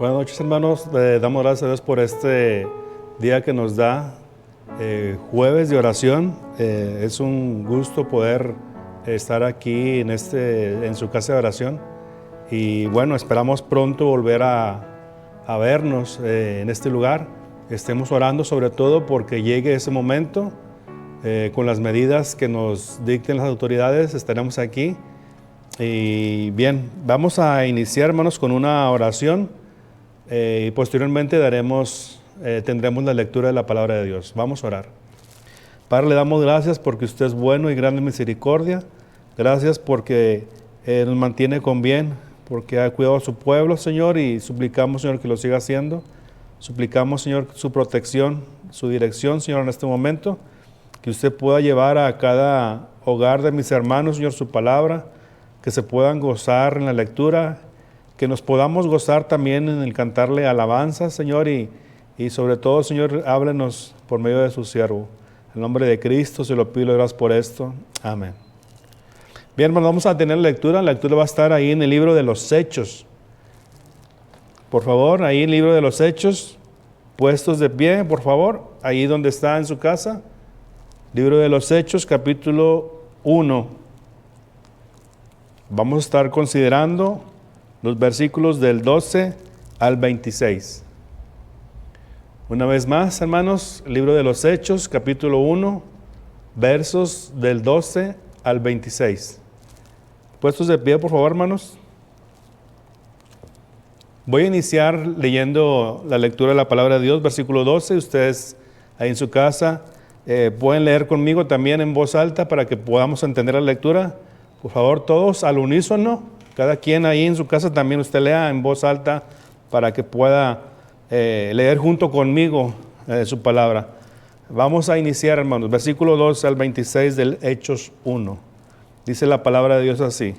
Buenas noches, hermanos. Damos gracias a Dios por este día que nos da, jueves de oración. Es un gusto poder estar aquí en su casa de oración. Y bueno, esperamos pronto volver a vernos en este lugar. Estemos orando sobre todo porque llegue ese momento. Con las medidas que nos dicten las autoridades, estaremos aquí. Y bien, vamos a iniciar, hermanos, con una oración. Y posteriormente tendremos la lectura de la palabra de Dios. Vamos a orar. Padre, le damos gracias porque usted es bueno y grande en misericordia. Gracias porque nos mantiene con bien, porque ha cuidado a su pueblo, Señor, y suplicamos, Señor, que lo siga haciendo. Suplicamos, Señor, su protección, su dirección, Señor, en este momento. Que usted pueda llevar a cada hogar de mis hermanos, Señor, su palabra, que se puedan gozar en la lectura, que nos podamos gozar también en el cantarle alabanzas, Señor, y sobre todo, Señor, háblenos por medio de su siervo. En nombre de Cristo se lo pido, gracias por esto. Amén. Bien, hermanos, vamos a tener lectura. La lectura va a estar ahí en el libro de los Hechos. Por favor, ahí en el libro de los Hechos, puestos de pie, por favor, ahí donde está en su casa. Libro de los Hechos, capítulo 1. Vamos a estar considerando los versículos del 12 al 26. Una vez más, hermanos, libro de los Hechos, capítulo 1, versos del 12 al 26. Puestos de pie, por favor, hermanos. Voy a iniciar leyendo la lectura de la palabra de Dios, versículo 12. Ustedes ahí en su casa pueden leer conmigo también en voz alta para que podamos entender la lectura. Por favor, todos al unísono, cada quien ahí en su casa también usted lea en voz alta para que pueda leer junto conmigo su palabra. Vamos a iniciar, hermanos, versículo 12 al 26 del Hechos 1. Dice la palabra de Dios así: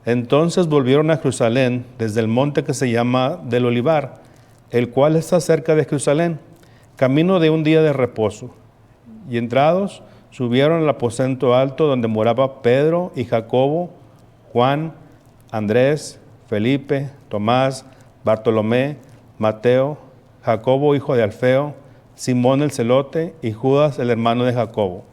Entonces volvieron a Jerusalén desde el monte que se llama del Olivar, el cual está cerca de Jerusalén, camino de un día de reposo. Y entrados, subieron al aposento alto donde moraba Pedro y Jacobo, Juan, Andrés, Felipe, Tomás, Bartolomé, Mateo, Jacobo hijo de Alfeo, Simón el celote y Judas el hermano de Jacobo.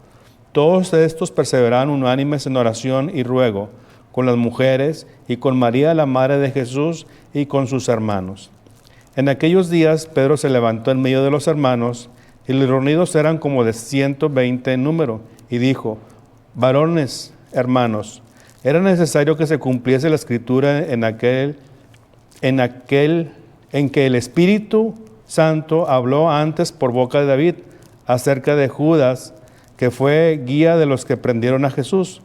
Todos estos perseveraban unánimes en oración y ruego con las mujeres y con María la madre de Jesús y con sus hermanos. En aquellos días Pedro se levantó en medio de los hermanos, y los reunidos eran como de 120 en número, y dijo: Varones, hermanos, era necesario que se cumpliese la escritura en que el Espíritu Santo habló antes por boca de David acerca de Judas, que fue guía de los que prendieron a Jesús,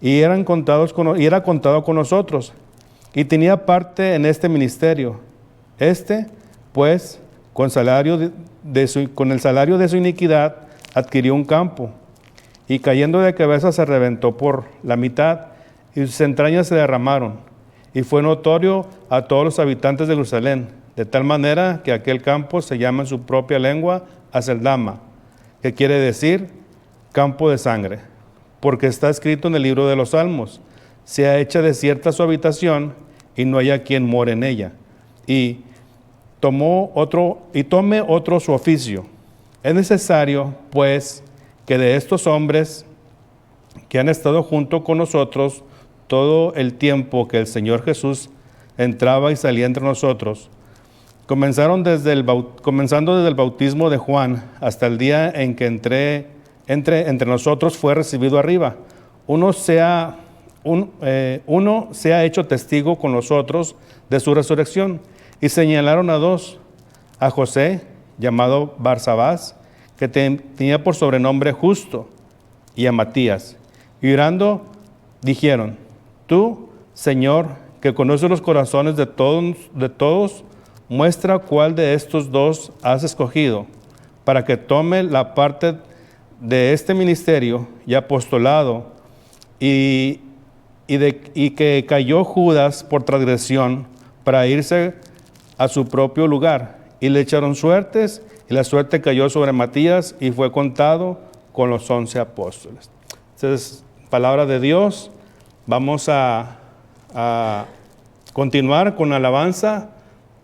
y era contado con nosotros, y tenía parte en este ministerio. Pues, con el salario de su iniquidad, adquirió un campo, y cayendo de cabeza se reventó por la mitad, y sus entrañas se derramaron, y fue notorio a todos los habitantes de Jerusalén, de tal manera que aquel campo se llama en su propia lengua Aceldama, que quiere decir campo de sangre, porque está escrito en el libro de los Salmos: sea hecha desierta su habitación, y no haya quien more en ella. Y tome otro su oficio. Es necesario, pues, que de estos hombres que han estado junto con nosotros todo el tiempo que el Señor Jesús entraba y salía entre nosotros, comenzando desde el bautismo de Juan hasta el día en que entre nosotros fue recibido arriba, uno sea hecho testigo con nosotros de su resurrección. Y señalaron a dos: a José, llamado Barsabás, que tenía por sobrenombre Justo, y a Matías. Y orando, dijeron: Tú, Señor, que conoces los corazones de todos, muestra cuál de estos dos has escogido, para que tome la parte de este ministerio y apostolado, y que cayó Judas por transgresión para irse a su propio lugar, y le echaron suertes, y la suerte cayó sobre Matías, y fue contado con los 11 apóstoles. Entonces, palabra de Dios. Vamos a continuar con alabanza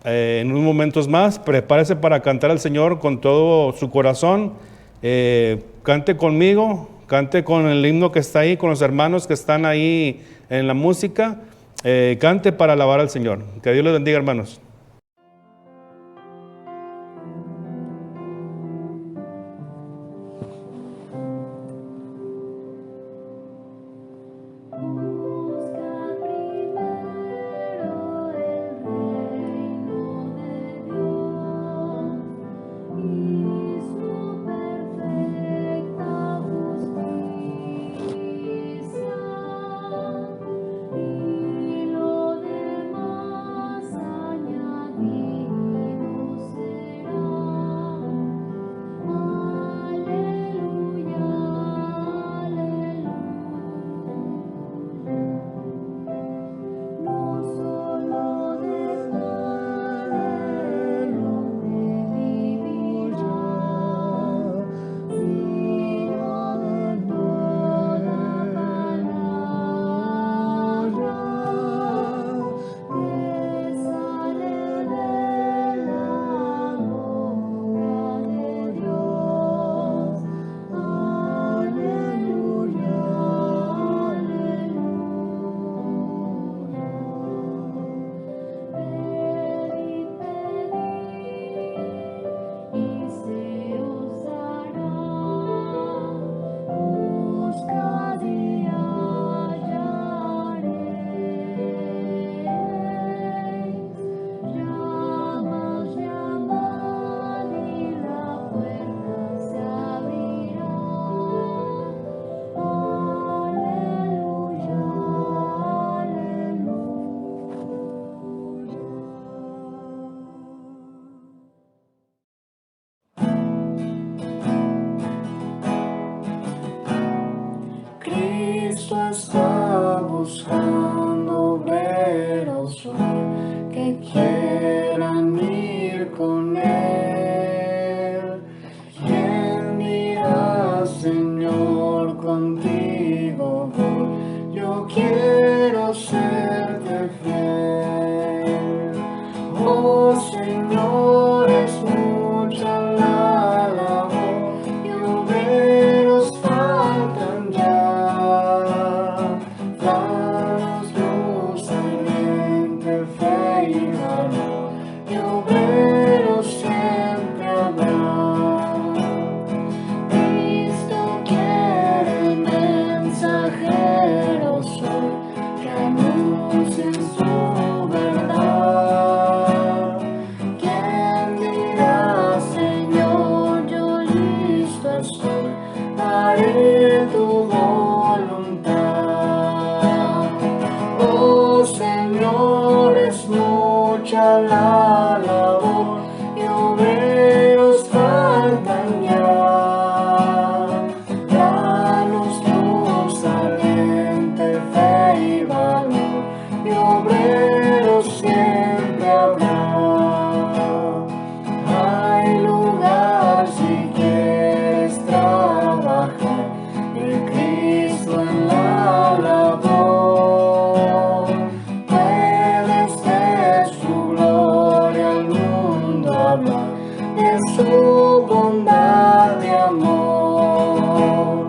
en unos momentos más. Prepárese para cantar al Señor con todo su corazón. Cante conmigo, cante con el himno que está ahí, con los hermanos que están ahí en la música. Cante para alabar al Señor. Que Dios les bendiga, hermanos. Está buscando obreros hoy que quieran ir con Él. ¿Quién dirá, Señor, contigo voy? Yo quiero serte fiel. Oh Señor, es mucha la labor y obreros faltan ya. Danos luz, aliente, fe y valor, y obreros siempre habrá. Cristo quiere mensajeros hoy que anuncien su verdad. ¿Quién dirá, Señor, yo listo estoy, haré tu voluntad? Oh Señor, es mucha la labor y obreros faltan ya. Danos luz, aliente, fe y valor, y obreros siempre habrá. Hay lugar si quieres trabajar, de Cristo en la labor. Puedes de su gloria al mundo hablar, de su bondad y amor.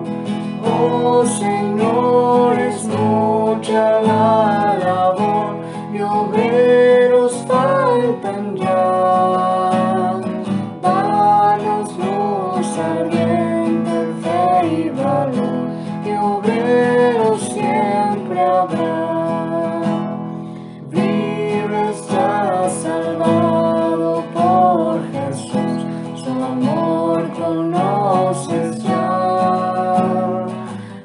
Oh Señor, es mucha la labor y obreros faltan ya. Danos luz, ardiente, fe y valor, y obreros siempre habrá. Vives ya salvado por Jesús, su amor conoces ya.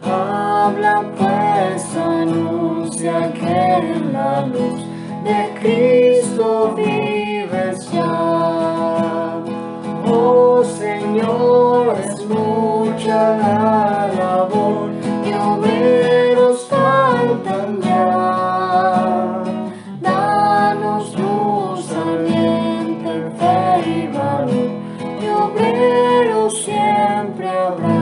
Habla pues, anuncia que en la luz de Cristo vives ya. Oh Señor, es mucha la labor y obreros faltan ya. Danos luz, ardiente, fe y valor, y obreros siempre habrá.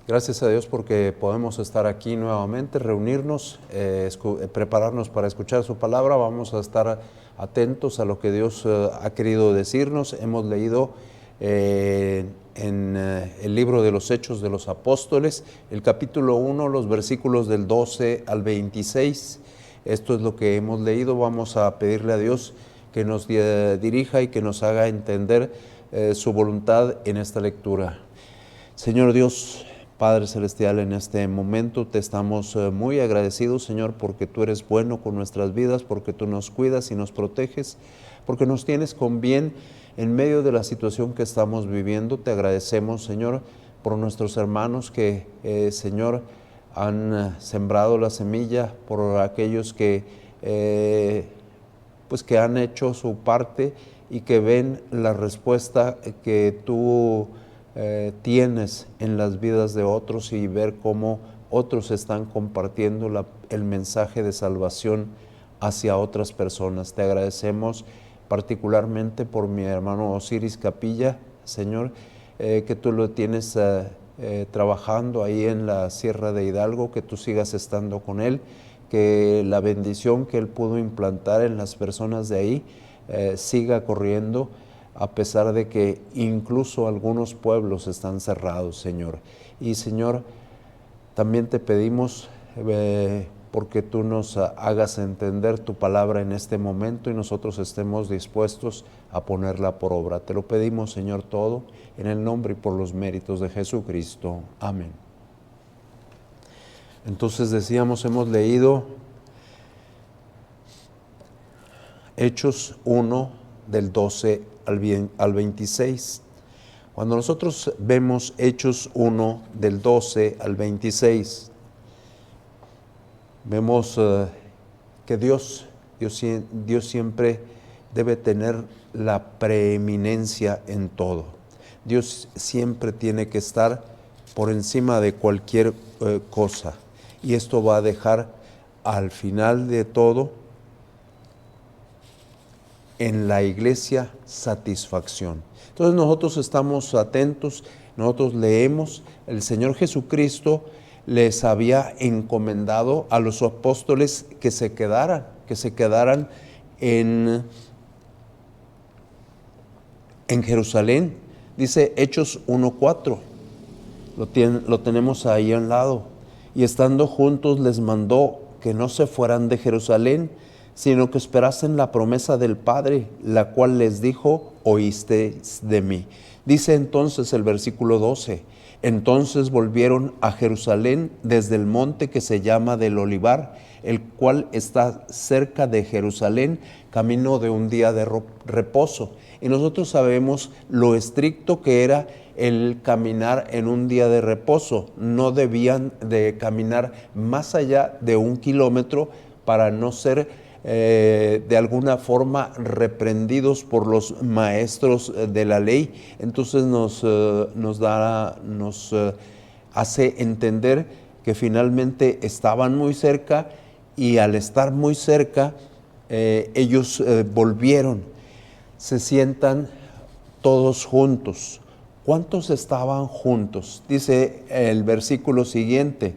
Gracias a Dios porque podemos estar aquí nuevamente, reunirnos, prepararnos para escuchar su palabra. Vamos a estar atentos a lo que Dios ha querido decirnos. Hemos leído en el libro de los Hechos de los Apóstoles, el capítulo 1, los versículos del 12 al 26. Esto es lo que hemos leído. Vamos a pedirle a Dios que nos dirija y que nos haga entender su voluntad en esta lectura. Señor Dios, Padre Celestial, en este momento te estamos muy agradecidos, Señor, porque tú eres bueno con nuestras vidas, porque tú nos cuidas y nos proteges, porque nos tienes con bien en medio de la situación que estamos viviendo. Te agradecemos, Señor, por nuestros hermanos que, Señor, han sembrado la semilla, por aquellos que, pues que han hecho su parte y que ven la respuesta que tú tienes en las vidas de otros, y ver cómo otros están compartiendo el mensaje de salvación hacia otras personas. Te agradecemos particularmente por mi hermano Osiris Capilla, Señor, que tú lo tienes trabajando ahí en la Sierra de Hidalgo, que tú sigas estando con él, que la bendición que él pudo implantar en las personas de ahí siga corriendo, a pesar de que incluso algunos pueblos están cerrados, Señor. Y, Señor, también te pedimos porque tú nos hagas entender tu palabra en este momento y nosotros estemos dispuestos a ponerla por obra. Te lo pedimos, Señor, todo en el nombre y por los méritos de Jesucristo. Amén. Entonces decíamos, hemos leído Hechos 1 del 12 al 26. Cuando nosotros vemos Hechos 1 del 12 al 26, vemos que Dios siempre debe tener la preeminencia en todo. Dios siempre tiene que estar por encima de cualquier cosa. Y esto va a dejar al final de todo en la iglesia satisfacción. Entonces nosotros estamos atentos, nosotros leemos. El Señor Jesucristo les había encomendado a los apóstoles que se quedaran en Jerusalén. Dice Hechos 1:4, lo tenemos ahí a un lado. Y estando juntos les mandó que no se fueran de Jerusalén, sino que esperasen la promesa del Padre, la cual les dijo: oísteis de mí. Dice entonces el versículo 12, entonces volvieron a Jerusalén desde el monte que se llama del Olivar, el cual está cerca de Jerusalén, camino de un día de reposo. Y nosotros sabemos lo estricto que era el caminar en un día de reposo. No debían de caminar más allá de 1 kilómetro para no ser de alguna forma reprendidos por los maestros de la ley. Entonces nos hace entender que finalmente estaban muy cerca, y al estar muy cerca ellos volvieron, se sientan todos juntos. ¿Cuántos estaban juntos? Dice el versículo siguiente.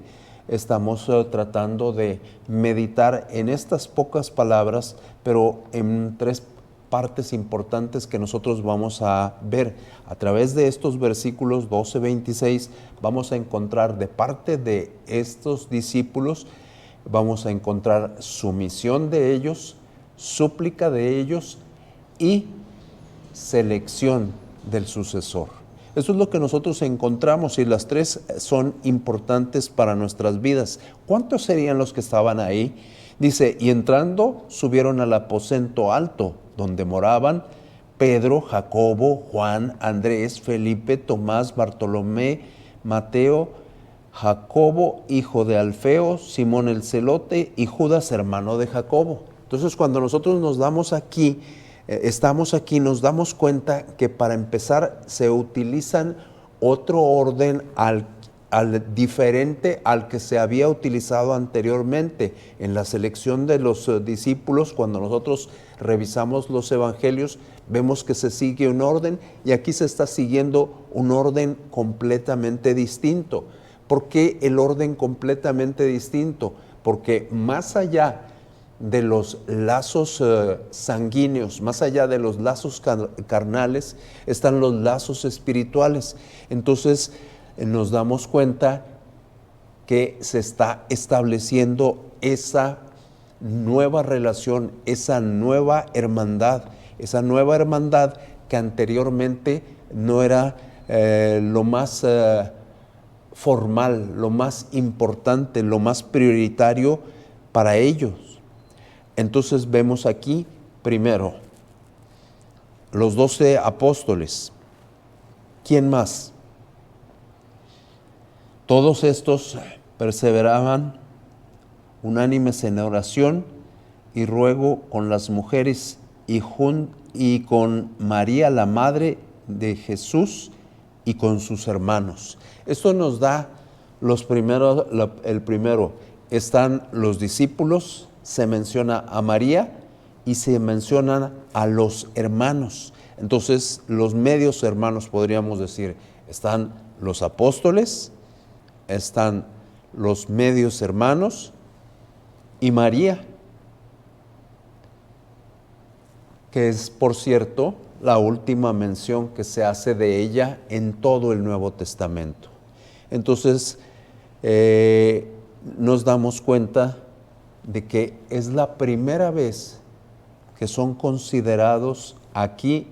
Estamos tratando de meditar en estas pocas palabras, pero en 3 partes importantes que nosotros vamos a ver. A través de estos versículos 12-26 vamos a encontrar de parte de estos discípulos, vamos a encontrar sumisión de ellos, súplica de ellos y selección del sucesor. Eso es lo que nosotros encontramos, y las 3 son importantes para nuestras vidas. ¿Cuántos serían los que estaban ahí? Dice, y entrando subieron al aposento alto, donde moraban Pedro, Jacobo, Juan, Andrés, Felipe, Tomás, Bartolomé, Mateo, Jacobo, hijo de Alfeo, Simón el Celote y Judas, hermano de Jacobo. Entonces, cuando nosotros estamos aquí, nos damos cuenta que para empezar se utilizan otro orden al diferente al que se había utilizado anteriormente. En la selección de los discípulos, cuando nosotros revisamos los evangelios, vemos que se sigue un orden, y aquí se está siguiendo un orden completamente distinto. ¿Por qué el orden completamente distinto? Porque más allá de los lazos sanguíneos, más allá de los lazos carnales, están los lazos espirituales. Entonces nos damos cuenta que se está estableciendo esa nueva relación, esa nueva hermandad que anteriormente no era lo más formal, lo más importante, lo más prioritario para ellos. Entonces vemos aquí, primero, los 12 apóstoles. ¿Quién más? Todos estos perseveraban unánimes en oración y ruego con las mujeres y con María, la madre de Jesús, y con sus hermanos. Esto nos da el primero. Están los discípulos, se menciona a María y se mencionan a los hermanos. Entonces, los medios hermanos, podríamos decir, están los apóstoles, están los medios hermanos y María, que es, por cierto, la última mención que se hace de ella en todo el Nuevo Testamento. Entonces, nos damos cuenta de que es la primera vez que son considerados aquí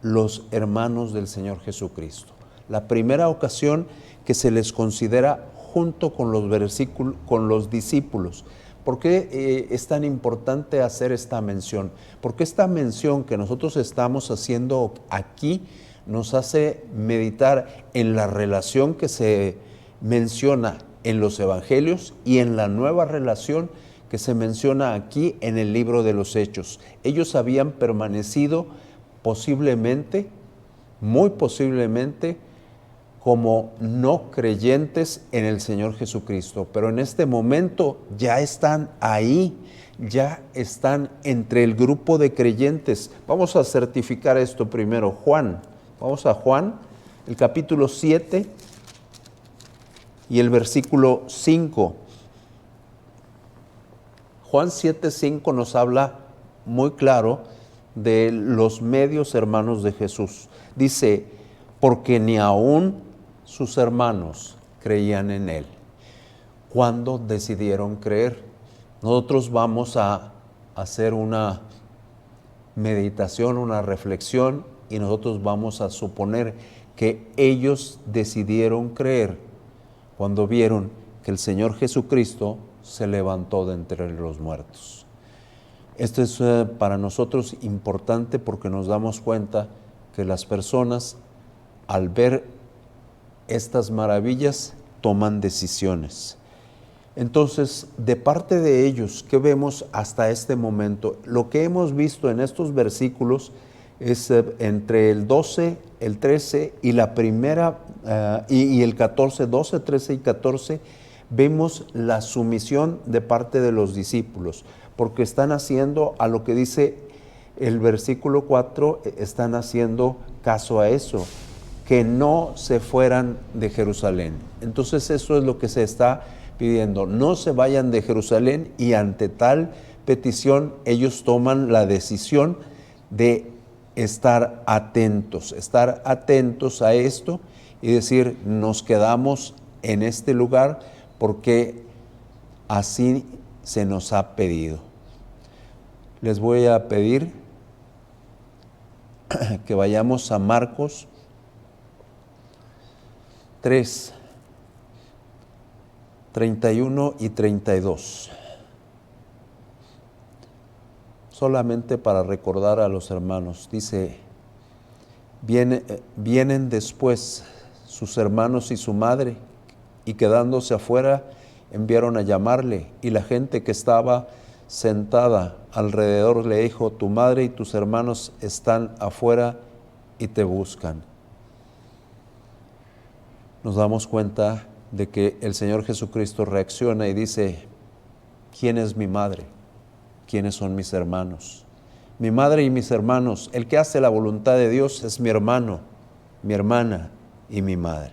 los hermanos del Señor Jesucristo. La primera ocasión que se les considera junto con los discípulos. ¿Por qué es tan importante hacer esta mención? Porque esta mención que nosotros estamos haciendo aquí nos hace meditar en la relación que se menciona en los evangelios y en la nueva relación que se menciona aquí en el libro de los Hechos. Ellos habían permanecido posiblemente, muy posiblemente, como no creyentes en el Señor Jesucristo, pero en este momento ya están ahí, ya están entre el grupo de creyentes. Vamos a certificar esto primero. Juan, vamos a Juan, el capítulo 7 y el versículo 5. Juan 7:5 nos habla muy claro de los medios hermanos de Jesús. Dice, porque ni aún sus hermanos creían en Él. ¿Cuándo decidieron creer? Nosotros vamos a hacer una meditación, una reflexión, y nosotros vamos a suponer que ellos decidieron creer cuando vieron que el Señor Jesucristo se levantó de entre los muertos. Esto es para nosotros importante porque nos damos cuenta que las personas, al ver estas maravillas, toman decisiones. Entonces, de parte de ellos, ¿qué vemos hasta este momento? Lo que hemos visto en estos versículos es entre el 12, el 13 y la primera y el 14, 12, 13 y 14, vemos la sumisión de parte de los discípulos, porque están haciendo a lo que dice el versículo 4, están haciendo caso a eso, que no se fueran de Jerusalén. Entonces eso es lo que se está pidiendo, no se vayan de Jerusalén, y ante tal petición ellos toman la decisión de estar atentos a esto y decir, nos quedamos en este lugar porque así se nos ha pedido. Les voy a pedir que vayamos a Marcos 3, 31 y 32. Solamente para recordar a los hermanos. Dice, vienen después sus hermanos y su madre, y quedándose afuera, enviaron a llamarle, y la gente que estaba sentada alrededor le dijo, tu madre y tus hermanos están afuera y te buscan. Nos damos cuenta de que el Señor Jesucristo reacciona y dice, ¿quién es mi madre? ¿Quiénes son mis hermanos? Mi madre y mis hermanos, el que hace la voluntad de Dios es mi hermano, mi hermana y mi madre.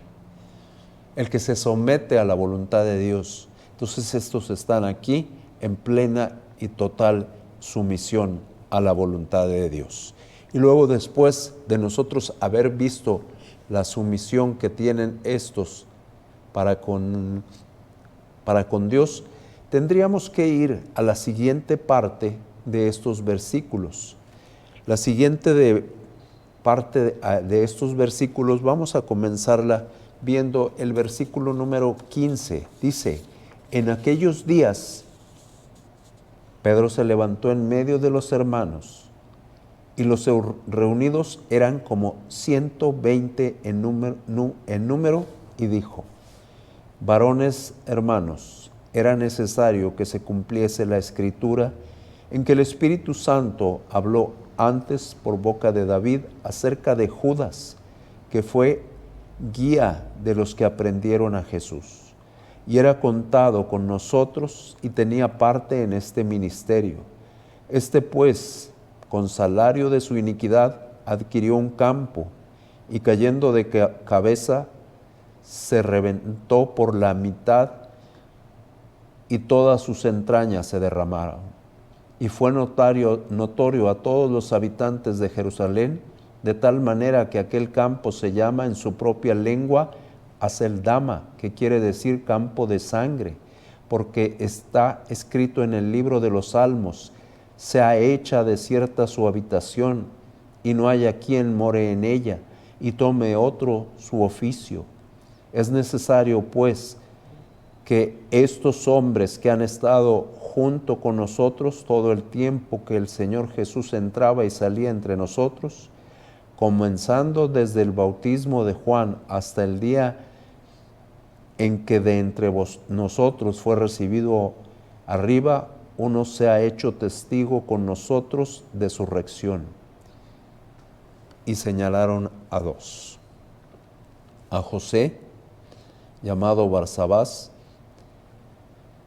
el que se somete a la voluntad de Dios. Entonces estos están aquí en plena y total sumisión a la voluntad de Dios. Y luego, después de nosotros haber visto la sumisión que tienen estos para con Dios, tendríamos que ir a la siguiente parte de estos versículos. La siguiente parte de estos versículos, vamos a comenzarla viendo el versículo número 15. Dice: en aquellos días, Pedro se levantó en medio de los hermanos, y los reunidos eran como 120 en número, y dijo: varones hermanos, era necesario que se cumpliese la Escritura en que el Espíritu Santo habló antes por boca de David acerca de Judas, que fue guía de los que aprendieron a Jesús, y era contado con nosotros y tenía parte en este ministerio. Este pues, con salario de su iniquidad, adquirió un campo, y cayendo de cabeza, se reventó por la mitad, y todas sus entrañas se derramaron. Y fue notorio a todos los habitantes de Jerusalén, de tal manera que aquel campo se llama en su propia lengua Aceldama, que quiere decir campo de sangre, porque está escrito en el libro de los Salmos: sea hecha desierta su habitación, y no haya quien more en ella, y tome otro su oficio. Es necesario, pues, que estos hombres que han estado junto con nosotros todo el tiempo que el Señor Jesús entraba y salía entre nosotros, comenzando desde el bautismo de Juan hasta el día en que de entre nosotros fue recibido arriba, uno se ha hecho testigo con nosotros de su resurrección. Y señalaron a dos: a José, llamado Barsabás,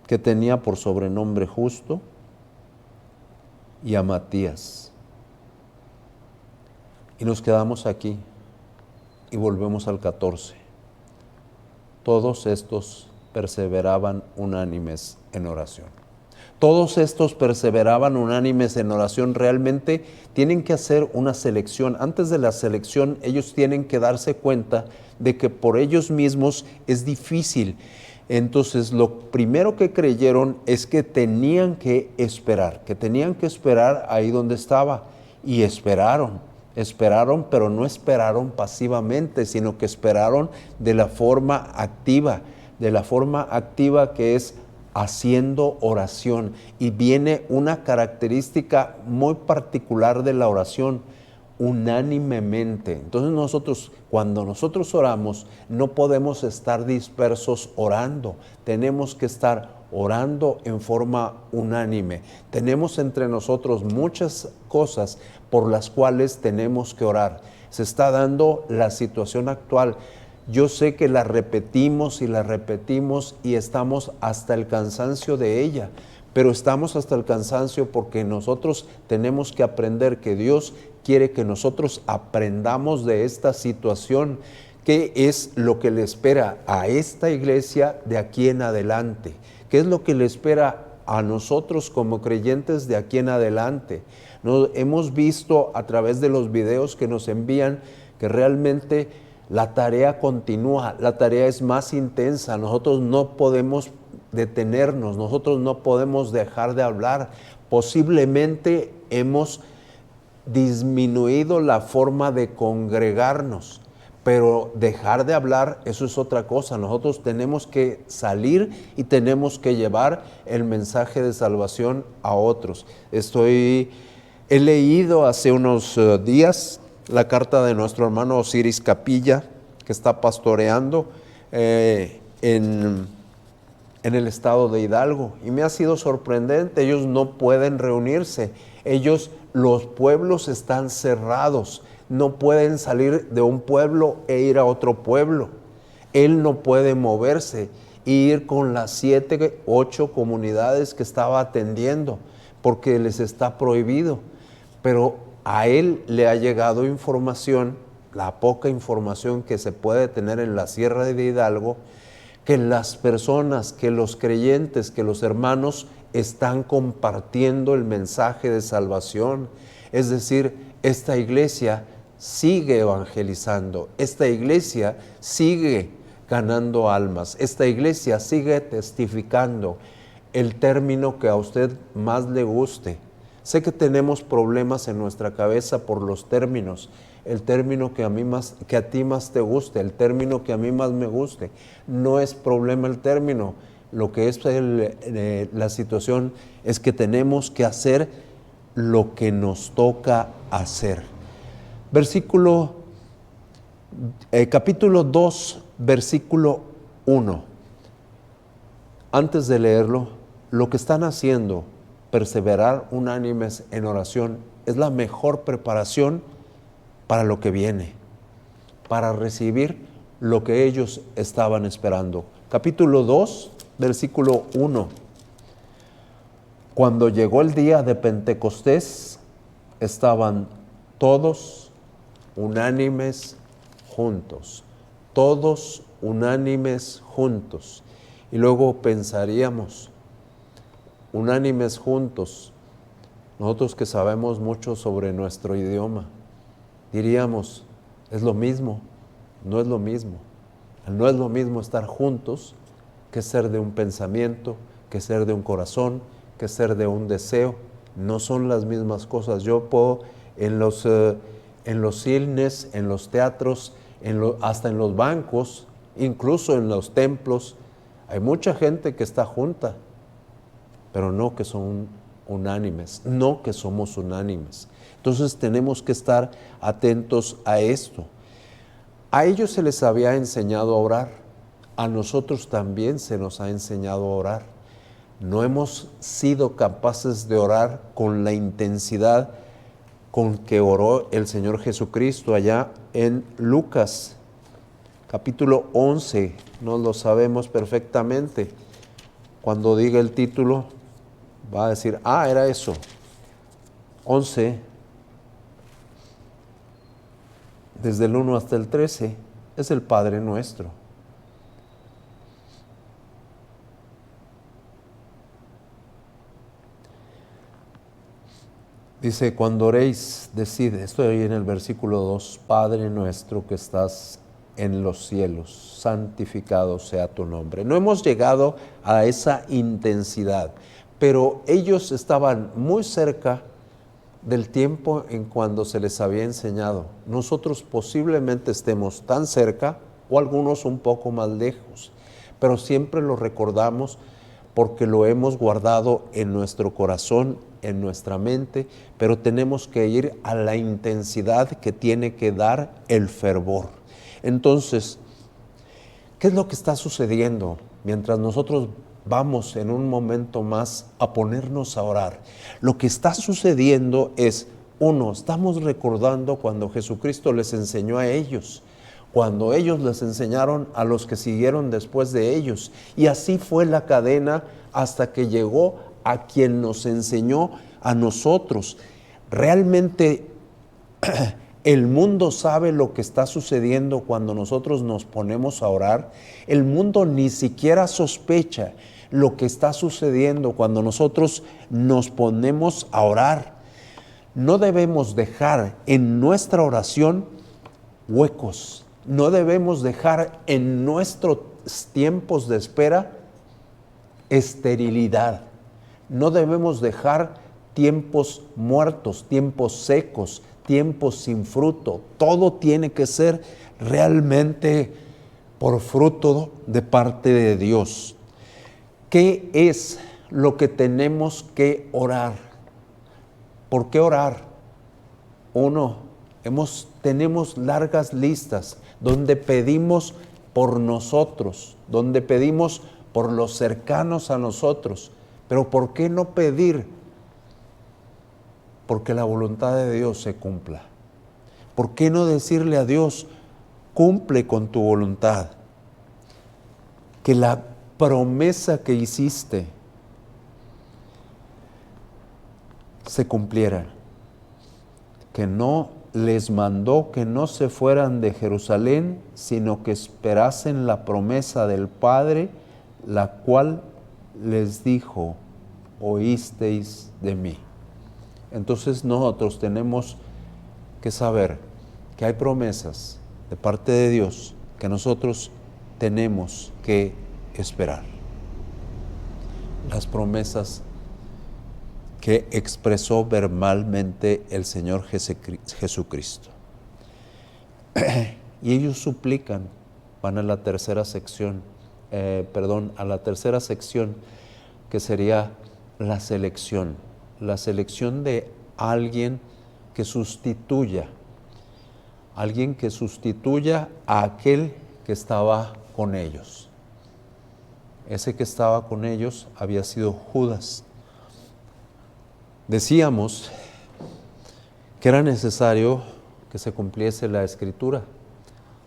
que tenía por sobrenombre Justo, y a Matías. Y nos quedamos aquí y volvemos al 14. Todos estos perseveraban unánimes en oración. Todos estos perseveraban unánimes en oración. Realmente tienen que hacer una selección. Antes de la selección, ellos tienen que darse cuenta de que por ellos mismos es difícil. Entonces, lo primero que creyeron es que tenían que esperar ahí donde estaba. Y esperaron, pero no esperaron pasivamente, sino que esperaron de la forma activa que es haciendo oración. Y viene una característica muy particular de la oración: unánimemente. Entonces cuando nosotros oramos, no podemos estar dispersos orando, tenemos que estar orando en forma unánime. Tenemos entre nosotros muchas cosas por las cuales tenemos que orar. Se está dando la situación actual. Yo sé que la repetimos y estamos hasta el cansancio de ella, pero estamos hasta el cansancio porque nosotros tenemos que aprender que Dios quiere que nosotros aprendamos de esta situación, qué es lo que le espera a esta iglesia de aquí en adelante, qué es lo que le espera a nosotros como creyentes de aquí en adelante. Hemos visto a través de los videos que nos envían que realmente la tarea continúa, la tarea es más intensa. Nosotros no podemos detenernos, nosotros no podemos dejar de hablar. Posiblemente hemos disminuido la forma de congregarnos, pero dejar de hablar, eso es otra cosa. Nosotros tenemos que salir y tenemos que llevar el mensaje de salvación a otros. He leído hace unos días la carta de nuestro hermano Osiris Capilla, que está pastoreando en el estado de Hidalgo, y me ha sido sorprendente. Ellos no pueden reunirse, los pueblos están cerrados, no pueden salir de un pueblo e ir a otro pueblo. Él no puede moverse e ir con las 7, 8 comunidades que estaba atendiendo, porque les está prohibido. Pero a él le ha llegado información la poca información que se puede tener en la Sierra de Hidalgo, que las personas, que los creyentes, que los hermanos están compartiendo el mensaje de salvación. Es decir, esta iglesia sigue evangelizando, esta iglesia sigue ganando almas, esta iglesia sigue testificando el término que a usted más le guste. Sé que tenemos problemas en nuestra cabeza por los términos, el término que a ti más te guste, el término que a mí más me guste. No es problema el término, lo que es la situación es que tenemos que hacer lo que nos toca hacer. Capítulo 2, versículo 1. Antes de leerlo, lo que están haciendo, perseverar unánimes en oración, es la mejor preparación para lo que viene, para recibir lo que ellos estaban esperando. Capítulo 2, versículo 1. Cuando llegó el día de Pentecostés, estaban todos unánimes juntos, todos unánimes juntos. Y luego pensaríamos, unánimes juntos, nosotros que sabemos mucho sobre nuestro idioma, diríamos, es lo mismo, no es lo mismo. No es lo mismo estar juntos que ser de un pensamiento, que ser de un corazón, que ser de un deseo. No son las mismas cosas. Yo puedo en los cines, en los teatros, hasta en los bancos, incluso en los templos, hay mucha gente que está junta, pero no que son unánimes, no que somos unánimes. Entonces tenemos que estar atentos a esto. A ellos se les había enseñado a orar, a nosotros también se nos ha enseñado a orar. No hemos sido capaces de orar con la intensidad con que oró el Señor Jesucristo allá en Lucas, capítulo 11, no lo sabemos perfectamente. Cuando diga el título, va a decir, era eso, 11, desde el 1 hasta el 13, es el Padre Nuestro. Dice, cuando oréis, decid, estoy ahí en el versículo 2, Padre nuestro que estás en los cielos, santificado sea tu nombre. No hemos llegado a esa intensidad, pero ellos estaban muy cerca del tiempo en cuando se les había enseñado. Nosotros posiblemente estemos tan cerca o algunos un poco más lejos, pero siempre lo recordamos porque lo hemos guardado en nuestro corazón, en nuestra mente, pero tenemos que ir a la intensidad que tiene que dar el fervor. Entonces, ¿qué es lo que está sucediendo mientras nosotros vamos en un momento más a ponernos a orar? Lo que está sucediendo es, estamos recordando cuando Jesucristo les enseñó a ellos, cuando ellos les enseñaron a los que siguieron después de ellos. Y así fue la cadena hasta que llegó a quien nos enseñó a nosotros. Realmente el mundo sabe lo que está sucediendo cuando nosotros nos ponemos a orar. El mundo ni siquiera sospecha lo que está sucediendo cuando nosotros nos ponemos a orar. No debemos dejar en nuestra oración huecos. No debemos dejar en nuestros tiempos de espera esterilidad. No debemos dejar tiempos muertos, tiempos secos, tiempos sin fruto. Todo tiene que ser realmente por fruto de parte de Dios. ¿Qué es lo que tenemos que orar? ¿Por qué orar? Tenemos largas listas donde pedimos por nosotros, donde pedimos por los cercanos a nosotros. Pero ¿por qué no pedir? Porque la voluntad de Dios se cumpla. ¿Por qué no decirle a Dios, cumple con tu voluntad? Que la promesa que hiciste se cumpliera. Que no les mandó que no se fueran de Jerusalén, sino que esperasen la promesa del Padre, la cual les dijo, oísteis de mí. Entonces nosotros tenemos que saber que hay promesas de parte de Dios que nosotros tenemos que esperar. Las promesas que expresó verbalmente el Señor Jesucristo. Y ellos suplican, van a la tercera sección, a la tercera sección, que sería la selección de alguien que sustituya a aquel que estaba con ellos. Ese que estaba con ellos había sido Judas. Decíamos que era necesario que se cumpliese la Escritura.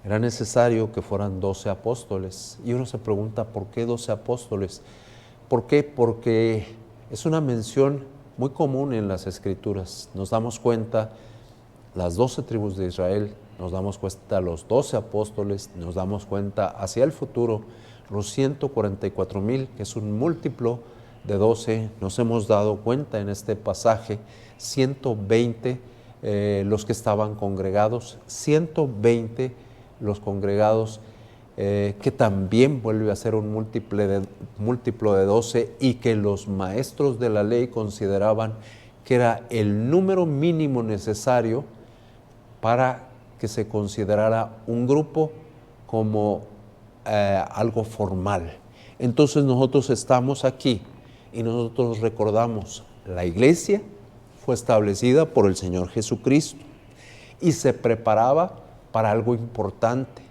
Era necesario que fueran 12 apóstoles. Y uno se pregunta, ¿por qué 12 apóstoles? ¿Por qué? Porque es una mención muy común en las Escrituras. Nos damos cuenta, las 12 tribus de Israel, nos damos cuenta los 12 apóstoles, nos damos cuenta hacia el futuro, los 144,000, que es un múltiplo de 12, nos hemos dado cuenta en este pasaje, 120 los que estaban congregados, 120 los congregados, que también vuelve a ser un múltiplo de 12 y que los maestros de la ley consideraban que era el número mínimo necesario para que se considerara un grupo como algo formal. Entonces nosotros estamos aquí y nosotros recordamos, la iglesia fue establecida por el Señor Jesucristo y se preparaba para algo importante.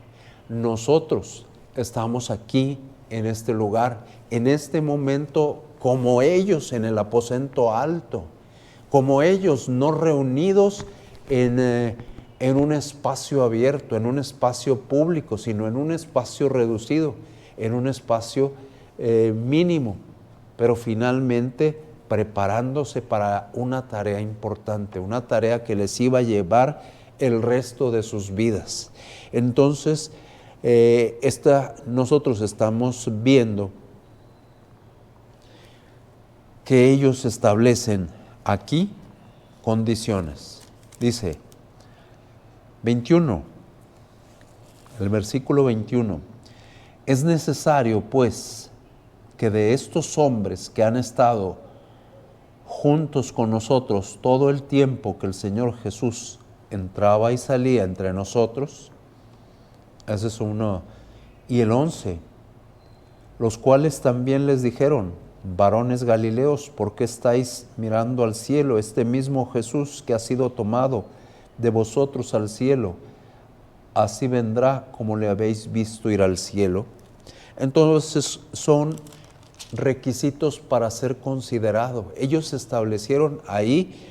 Nosotros estamos aquí en este lugar, en este momento, como ellos en el aposento alto, como ellos no reunidos en un espacio abierto, en un espacio público, sino en un espacio reducido, en un espacio mínimo, pero finalmente preparándose para una tarea importante, una tarea que les iba a llevar el resto de sus vidas. Entonces, nosotros estamos viendo que ellos establecen aquí condiciones. Dice 21, el versículo 21, es necesario pues que de estos hombres que han estado juntos con nosotros todo el tiempo que el Señor Jesús entraba y salía entre nosotros, ese es uno, y el 11, los cuales también les dijeron, varones Galileos, ¿por qué estáis mirando al cielo? Este mismo Jesús que ha sido tomado de vosotros al cielo, así vendrá como le habéis visto ir al cielo. Entonces son requisitos para ser considerado. Ellos establecieron ahí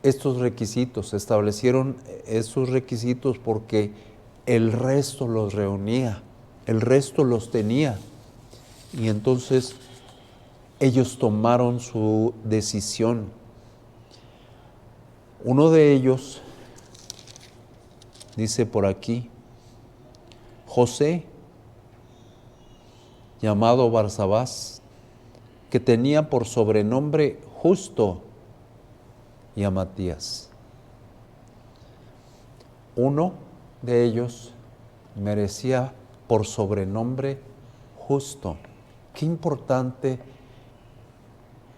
estos requisitos, porque el resto los reunía, el resto los tenía. Y entonces ellos tomaron su decisión. Uno de ellos, dice por aquí, José, llamado Barsabás, que tenía por sobrenombre Justo, y a Matías. Uno de ellos merecía por sobrenombre Justo. Qué importante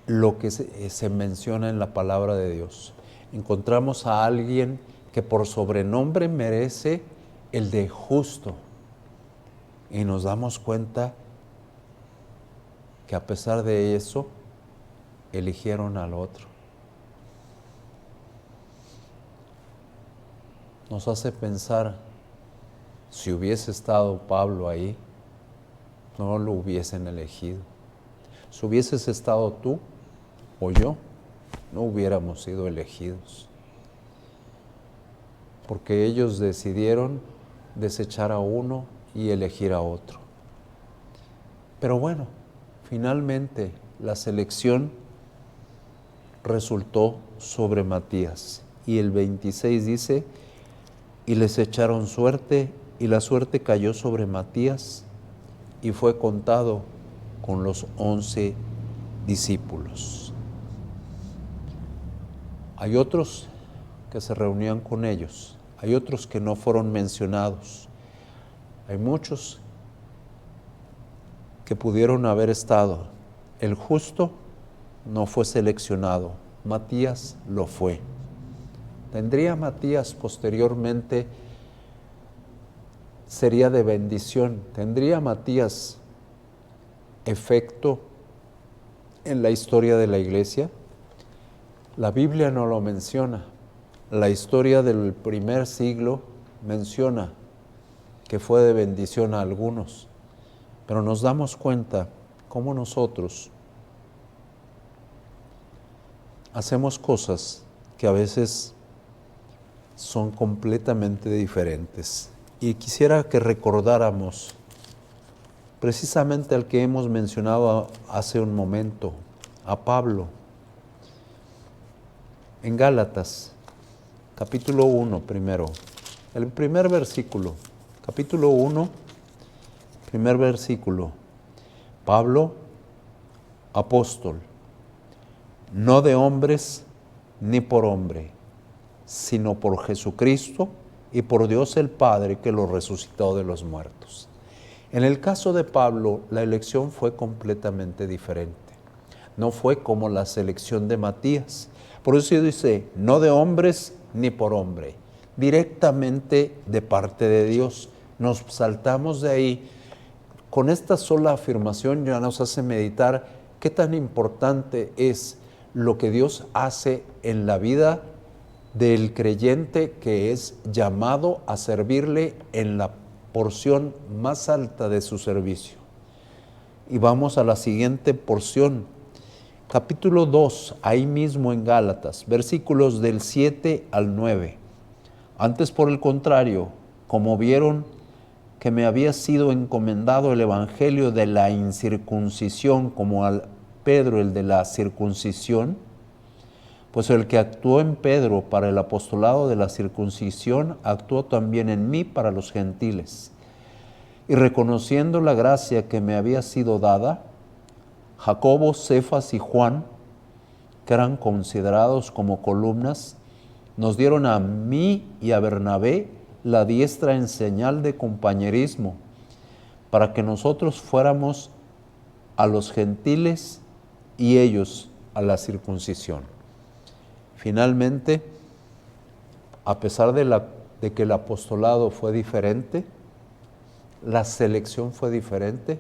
lo que se menciona en la palabra de Dios. Encontramos a alguien que por sobrenombre merece el de justo. Y nos damos cuenta que a pesar de eso, eligieron al otro. Nos hace pensar, si hubiese estado Pablo ahí, no lo hubiesen elegido. Si hubieses estado tú o yo, no hubiéramos sido elegidos. Porque ellos decidieron desechar a uno y elegir a otro. Pero bueno, finalmente la selección resultó sobre Matías. y el 26 dice, y les echaron suerte, y la suerte cayó sobre Matías, y fue contado con los 11 discípulos. Hay otros que se reunían con ellos, hay otros que no fueron mencionados, hay muchos que pudieron haber estado. El justo no fue seleccionado, Matías lo fue. ¿Tendría Matías posteriormente, sería de bendición? ¿Tendría Matías efecto en la historia de la iglesia? La Biblia no lo menciona. La historia del primer siglo menciona que fue de bendición a algunos, pero nos damos cuenta cómo nosotros hacemos cosas que a veces son completamente diferentes. Y quisiera que recordáramos precisamente al que hemos mencionado hace un momento, a Pablo. En Gálatas, capítulo 1 primero, el primer versículo, capítulo 1, primer versículo. Pablo, apóstol, no de hombres ni por hombre, sino por Jesucristo y por Dios el Padre que lo resucitó de los muertos. En el caso de Pablo, la elección fue completamente diferente. No fue como la selección de Matías. Por eso dice, no de hombres ni por hombre, directamente de parte de Dios. Nos saltamos de ahí. Con esta sola afirmación ya nos hace meditar qué tan importante es lo que Dios hace en la vida del creyente que es llamado a servirle en la porción más alta de su servicio. Y vamos a la siguiente porción, capítulo 2, ahí mismo en Gálatas, versículos del 7 al 9. Antes, por el contrario, como vieron que me había sido encomendado el evangelio de la incircuncisión como al Pedro el de la circuncisión, pues el que actuó en Pedro para el apostolado de la circuncisión, actuó también en mí para los gentiles. Y reconociendo la gracia que me había sido dada, Jacobo, Cefas y Juan, que eran considerados como columnas, nos dieron a mí y a Bernabé la diestra en señal de compañerismo, para que nosotros fuéramos a los gentiles y ellos a la circuncisión. Finalmente, a pesar de que el apostolado fue diferente, la selección fue diferente,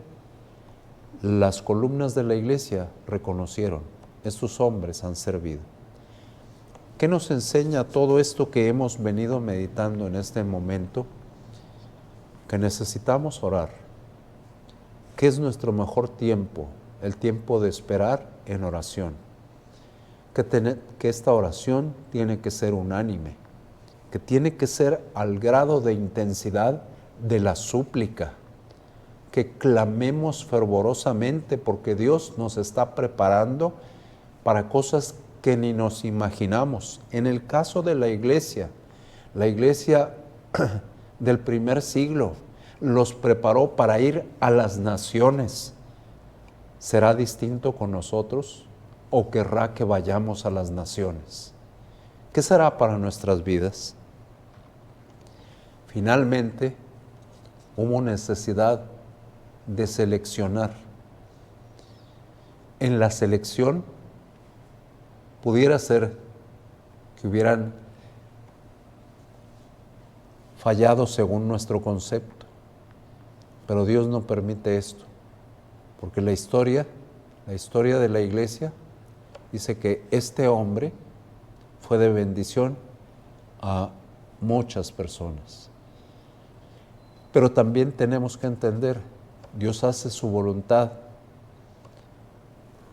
las columnas de la iglesia reconocieron, estos hombres han servido. ¿Qué nos enseña todo esto que hemos venido meditando en este momento? Que necesitamos orar. ¿Qué es nuestro mejor tiempo? El tiempo de esperar en oración. Que esta oración tiene que ser unánime, que tiene que ser al grado de intensidad de la súplica, que clamemos fervorosamente porque Dios nos está preparando para cosas que ni nos imaginamos. En el caso de la iglesia del primer siglo los preparó para ir a las naciones. ¿Será distinto con nosotros o querrá que vayamos a las naciones? ¿Qué será para nuestras vidas? Finalmente, hubo necesidad de seleccionar. En la selección pudiera ser que hubieran fallado según nuestro concepto, pero Dios no permite esto, porque la historia de la iglesia dice que este hombre fue de bendición a muchas personas. Pero también tenemos que entender, Dios hace su voluntad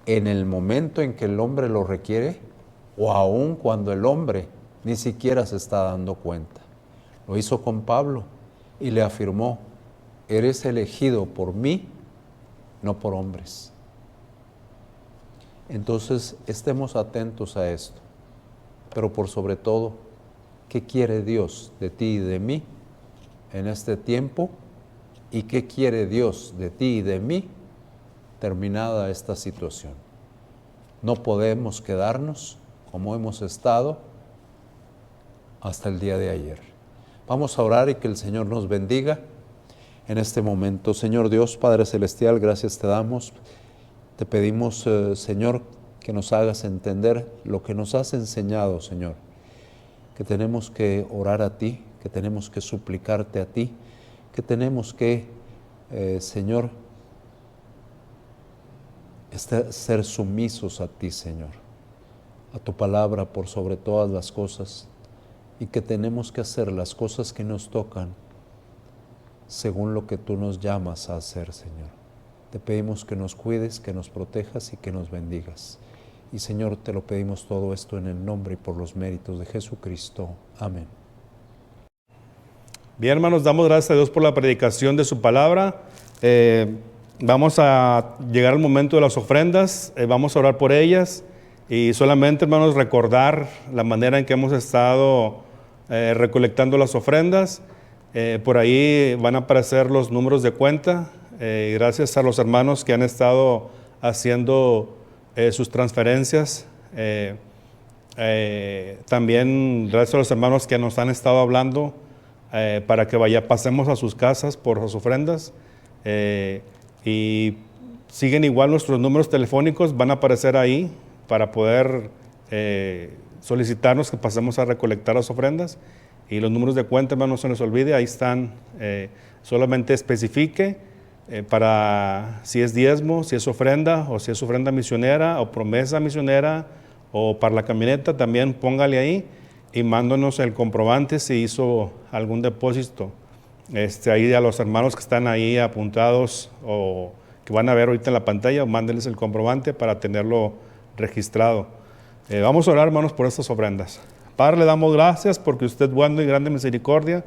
en el momento en que el hombre lo requiere o aún cuando el hombre ni siquiera se está dando cuenta. Lo hizo con Pablo y le afirmó, eres elegido por mí, no por hombres. Entonces, estemos atentos a esto, pero por sobre todo, qué quiere Dios de ti y de mí en este tiempo y qué quiere Dios de ti y de mí terminada esta situación. No podemos quedarnos como hemos estado hasta el día de ayer. Vamos a orar y que el Señor nos bendiga en este momento. Señor Dios, Padre Celestial, gracias te damos. Te pedimos, Señor, que nos hagas entender lo que nos has enseñado, Señor, que tenemos que orar a ti, que tenemos que suplicarte a ti, que tenemos que, Señor, ser sumisos a ti, Señor, a tu palabra por sobre todas las cosas, y que tenemos que hacer las cosas que nos tocan según lo que tú nos llamas a hacer, Señor. Te pedimos que nos cuides, que nos protejas y que nos bendigas. Y Señor, te lo pedimos todo esto en el nombre y por los méritos de Jesucristo. Amén. Bien, hermanos, damos gracias a Dios por la predicación de su palabra. Vamos a llegar al momento de las ofrendas, vamos a orar por ellas y solamente, hermanos, recordar la manera en que hemos estado recolectando las ofrendas. Por ahí van a aparecer los números de cuenta. Gracias a los hermanos que han estado haciendo sus transferencias. También gracias a los hermanos que nos han estado hablando para que pasemos a sus casas por las ofrendas. Y siguen igual nuestros números telefónicos, van a aparecer ahí para poder solicitarnos que pasemos a recolectar las ofrendas. Y los números de cuenta, hermano, no se les olvide, ahí están. Solamente especifique para si es diezmo, si es ofrenda, o si es ofrenda misionera, o promesa misionera, o para la camioneta, también póngale ahí y mándanos el comprobante si hizo algún depósito. Ahí a los hermanos que están ahí apuntados o que van a ver ahorita en la pantalla, mándenles el comprobante para tenerlo registrado. Vamos a orar, hermanos, por estas ofrendas. Padre, le damos gracias porque usted es bueno y grande misericordia.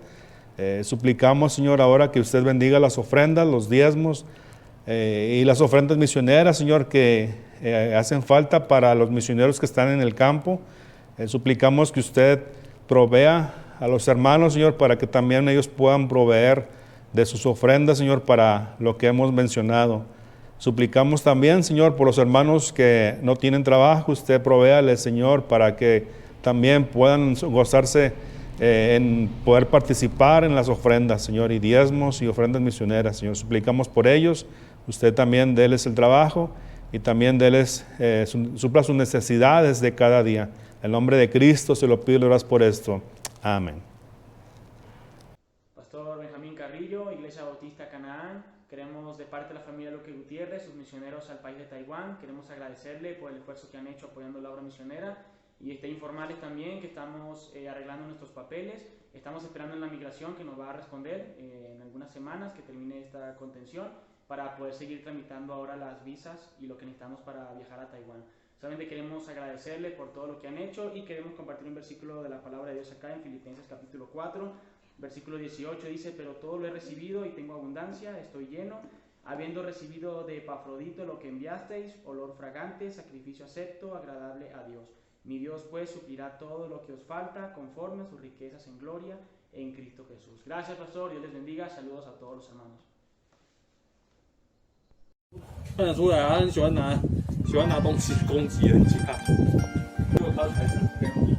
Suplicamos, Señor, ahora que usted bendiga las ofrendas, los diezmos y las ofrendas misioneras, Señor, que hacen falta para los misioneros que están en el campo. Suplicamos que usted provea a los hermanos, Señor, para que también ellos puedan proveer de sus ofrendas, Señor, para lo que hemos mencionado. Suplicamos también, Señor, por los hermanos que no tienen trabajo, usted provéale, Señor, para que también puedan gozarse en poder participar en las ofrendas, Señor, y diezmos y ofrendas misioneras, Señor. Suplicamos por ellos, usted también déles el trabajo y también déles, supla sus necesidades de cada día. En el nombre de Cristo se lo pido y oramos por esto. Amén. Pastor Benjamín Carrillo, Iglesia Bautista Canaán, queremos de parte de la familia Luque Gutiérrez, sus misioneros al país de Taiwán, queremos agradecerle por el esfuerzo que han hecho apoyando la obra misionera y informarles también que estamos arreglando nuestros papeles, estamos esperando en la migración que nos va a responder en algunas semanas que termine esta contención para poder seguir tramitando ahora las visas y lo que necesitamos para viajar a Taiwán. Solamente queremos agradecerle por todo lo que han hecho y queremos compartir un versículo de la palabra de Dios acá en Filipenses capítulo 4, versículo 18, dice: pero todo lo he recibido y tengo abundancia, estoy lleno, habiendo recibido de Epafrodito lo que enviasteis, olor fragante, sacrificio acepto, agradable a Dios. Mi Dios pues suplirá todo lo que os falta conforme a sus riquezas en gloria en Cristo Jesús. Gracias, pastor, Dios les bendiga, saludos a todos los hermanos. 看得出来啊，很喜欢拿东西攻击人家，结果他才是非常厉害。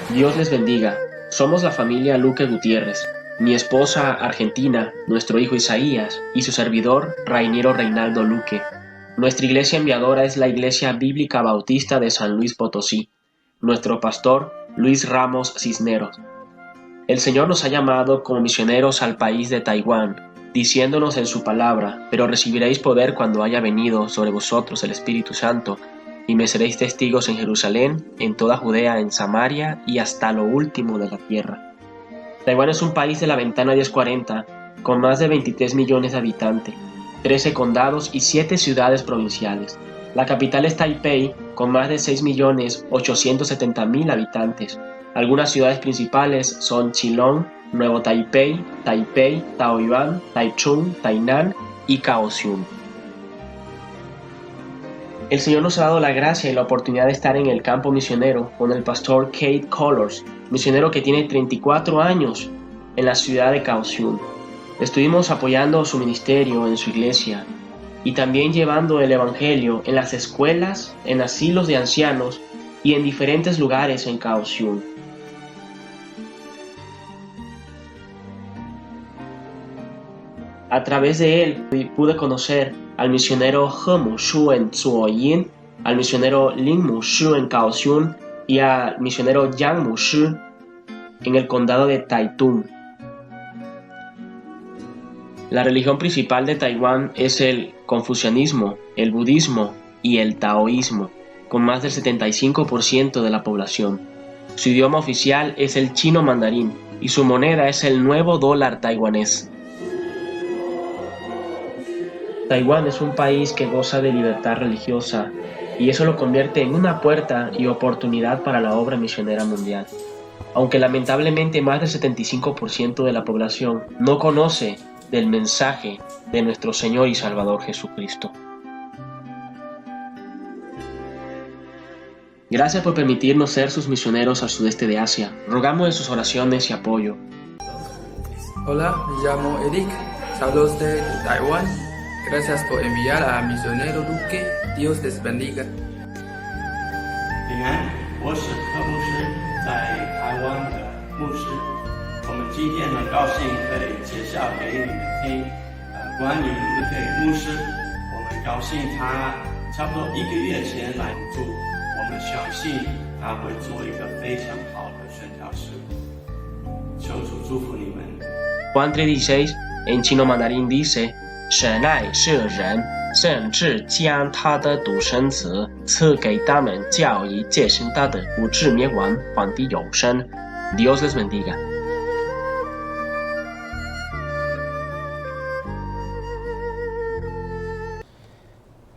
Dios les bendiga. Somos la familia Luque Gutiérrez. Mi esposa Argentina, nuestro hijo Isaías y su servidor Rainiero Reinaldo Luque. Nuestra iglesia enviadora es la Iglesia Bíblica Bautista de San Luis Potosí. Nuestro pastor Luis Ramos Cisneros. El Señor nos ha llamado como misioneros al país de Taiwán, diciéndonos en su palabra: pero recibiréis poder cuando haya venido sobre vosotros el Espíritu Santo, y me seréis testigos en Jerusalén, en toda Judea, en Samaria y hasta lo último de la tierra. Taiwán es un país de la ventana 1040, con más de 23 millones de habitantes, 13 condados y 7 ciudades provinciales. La capital es Taipei, con más de 6.870.000 habitantes. Algunas ciudades principales son Keelung, Nuevo Taipei, Taipei, Taoyuan, Taichung, Tainan y Kaohsiung. El Señor nos ha dado la gracia y la oportunidad de estar en el campo misionero con el pastor Kate Colors, misionero que tiene 34 años en la ciudad de Kaohsiung. Estuvimos apoyando su ministerio en su iglesia y también llevando el evangelio en las escuelas, en asilos de ancianos y en diferentes lugares en Kaohsiung. A través de él pude conocer al misionero He Mu-shu en Zuoyin, al misionero Lin Mu-shu en Kaohsiung y al misionero Yang Mu-shu en el condado de Taitung. La religión principal de Taiwán es el confucianismo, el budismo y el taoísmo, con más del 75% de la población. Su idioma oficial es el chino mandarín y su moneda es el nuevo dólar taiwanés. Taiwán es un país que goza de libertad religiosa y eso lo convierte en una puerta y oportunidad para la obra misionera mundial. Aunque lamentablemente más del 75% de la población no conoce del mensaje de nuestro Señor y Salvador Jesucristo. Gracias por permitirnos ser sus misioneros al sudeste de Asia. Rogamos de sus oraciones y apoyo. Hola, me llamo Eric. Saludos de Taiwán. Gracias por enviar a misionero Luque. Dios les bendiga. 平安，我是柯牧师，在台湾的牧师。我们今天很高兴可以介绍给你们听，关于卢克牧师。我们高兴他差不多1个月前来助，我们相信他会做一个非常好的宣教士。求主祝福你们。Juan 3:16 en chino mandarín dice: 神爱世人，甚至将他的独生子赐给他们，叫一切信他的不至灭亡，反得永生。Dios les bendiga.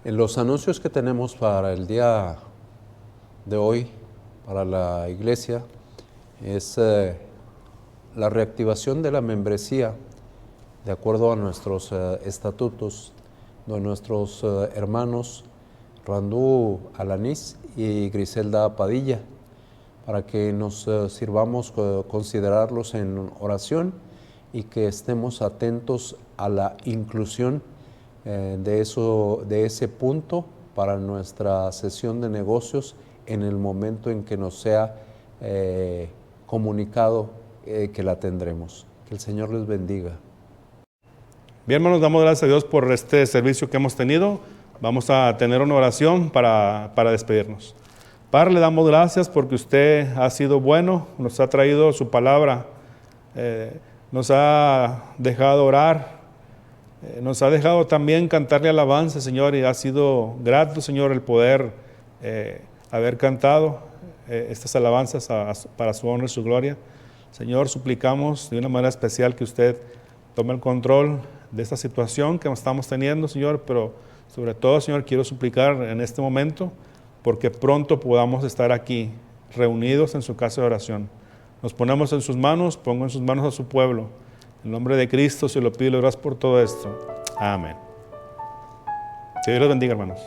En los anuncios que tenemos para el día de hoy, para la iglesia, es la reactivación de la membresía de acuerdo a nuestros estatutos de nuestros hermanos Randú Alanís y Griselda Padilla, para que nos sirvamos considerarlos en oración y que estemos atentos a la inclusión de ese punto para nuestra sesión de negocios en el momento en que nos sea comunicado que la tendremos. Que el Señor les bendiga. Bien, hermanos, damos gracias a Dios por este servicio que hemos tenido. Vamos a tener una oración para despedirnos. Padre, le damos gracias porque usted ha sido bueno, nos ha traído su palabra, nos ha dejado orar, nos ha dejado también cantarle alabanza, Señor, y ha sido grato, Señor, el poder haber cantado estas alabanzas para su honra y su gloria. Señor, suplicamos de una manera especial que usted tome el control de esta situación que estamos teniendo, Señor, pero sobre todo, Señor, quiero suplicar en este momento porque pronto podamos estar aquí reunidos en su casa de oración. Nos ponemos en sus manos, pongo en sus manos a su pueblo. En nombre de Cristo se lo pido y lo gracias por todo esto. Amén. Que Dios los bendiga, hermanos.